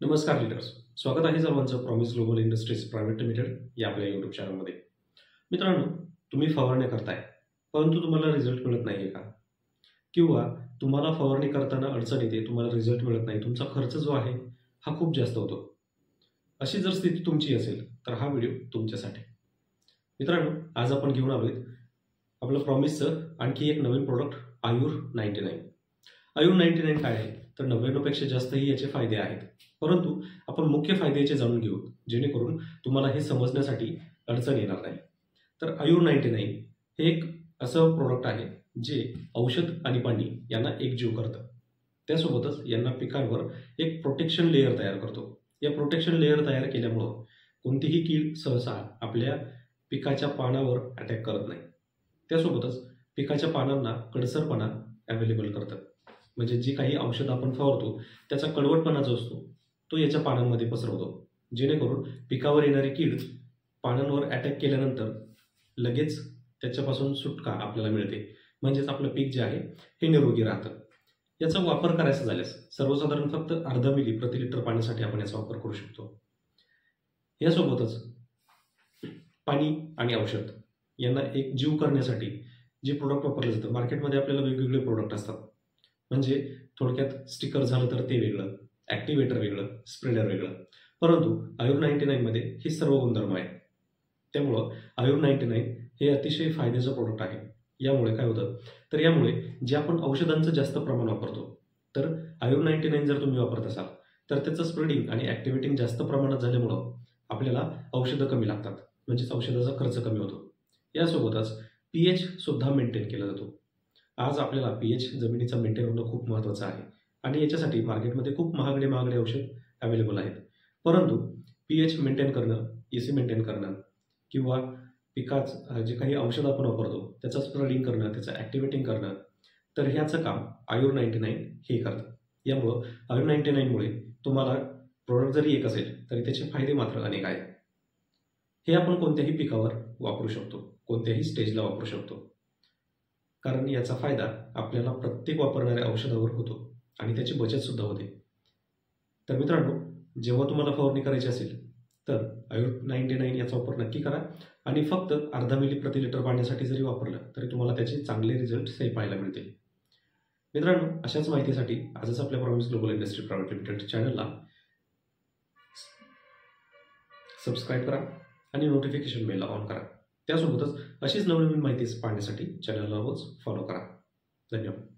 नमस्कार लीडर्स, स्वागत आहे सर्वांचं promise global industries private limited या आपल्या यूट्यूब चॅनलमध्ये. मित्रांनो, तुम्ही फवारणी करताय परंतु तुम्हाला रिझल्ट मिळत नाही आहे का? किंवा तुम्हाला फवारणी करताना अडचण येते, तुम्हाला रिझल्ट मिळत नाही, तुमचा खर्च जो आहे हा खूप जास्त होतो. अशी जर स्थिती तुमची असेल तर हा व्हिडिओ तुमच्यासाठी. मित्रांनो, आज आपण घेऊन आलोय आपलं प्रॉमिसचं आणखी एक नवीन प्रोडक्ट आयुर 99. आयुर 99 काय आहे तर 99 पेक्षा जास्तही याचे फायदे आहेत, परंतु आपण मुख्य फायदे याचे जाणून घेऊ जेणेकरून तुम्हाला हे समजण्यासाठी अडचण येणार नाही. तर आयुर 99 हे एक असं प्रोडक्ट आहे जे औषध आणि पाणी यांना एकजीव करतं. त्यासोबतच यांना पिकांवर एक प्रोटेक्शन लेयर तयार करतो. या प्रोटेक्शन लेयर तयार केल्यामुळं कोणतीही कीड सहसा आपल्या पिकाच्या पानावर अटॅक करत नाही. त्यासोबतच पिकाच्या पानांना कडसरपणा अवेलेबल करतं. म्हणजे जी काही औषध आपण फवारतो त्याचा कडवटपणा जो असतो तो याच्या पानांमध्ये पसरवतो, जेणेकरून पिकावर येणारी कीड पानांवर अटॅक केल्यानंतर लगेच त्याच्यापासून सुटका आपल्याला मिळते. म्हणजेच आपलं पीक जे आहे हे निरोगी राहतं. याचा वापर करायचा झाल्यास सर्वसाधारण फक्त अर्धा मिली प्रति लिटर पाण्यासाठी आपण याचा वापर करू शकतो. यासोबतच पाणी आणि औषध यांना एक जीव करण्यासाठी जे प्रोडक्ट वापरले जातं, मार्केटमध्ये आपल्याला वेगवेगळे प्रोडक्ट असतात. म्हणजे थोडक्यात स्टिकर झालं तर ते वेगळं, ॲक्टिवेटर वेगळं, स्प्रेडर वेगळं, परंतु आयुर 99 मध्ये हे सर्व गुणधर्म आहेत. त्यामुळं आयुर 99 हे अतिशय फायद्याचं प्रोडक्ट आहे. यामुळे काय होतं तर यामुळे जे आपण औषधांचं जास्त प्रमाण वापरतो, तर आयुर 99 जर तुम्ही वापरत असाल तर त्याचं स्प्रेडिंग आणि ॲक्टिवेटिंग जास्त प्रमाणात झाल्यामुळं आपल्याला औषधं कमी लागतात, म्हणजेच औषधाचा खर्च कमी होतो. यासोबतच pH सुद्धा मेंटेन केला जातो. आज आपल्याला pH जमिनीचा मेंटेन होणं खूप महत्त्वाचं आहे आणि याच्यासाठी मार्केटमध्ये खूप महागडे औषध अवेलेबल आहेत. परंतु pH मेंटेन करणं, EC मेंटेन करणं किंवा पिकाचं जे काही औषध आपण वापरतो त्याचं स्प्रेडिंग करणं, त्याचं ॲक्टिवेटिंग करणं, तर ह्याचं काम आयुर 99 हे करतं. यामुळं आयुर 99 मुळे तुम्हाला प्रोडक्ट जरी एक असेल तरी त्याचे फायदे मात्र अनेक आहेत. हे आपण कोणत्याही पिकावर वापरू शकतो, कोणत्याही स्टेजला वापरू शकतो, कारण याचा फायदा आपल्याला प्रत्येक वापरणाऱ्या औषधावर होतो आणि त्याची बचत सुद्धा होते. तर मित्रांनो, जेव्हा तुम्हाला फवारणी करायची असेल तर आयुर 99 याचा वापर नक्की करा आणि फक्त अर्धा मिली प्रति लिटर पाण्यासाठी जरी वापरलं तरी तुम्हाला त्याचे चांगले रिझल्ट पाहायला मिळतील. मित्रांनो, अशाच माहितीसाठी आजच आपल्या promise global industry private limited चॅनलला सबस्क्राईब करा आणि नोटिफिकेशन बेल ऑन करा. त्यासोबतच अशीच नवनवीन माहिती पाहण्यासाठी चॅनलला रोज फॉलो करा. धन्यवाद.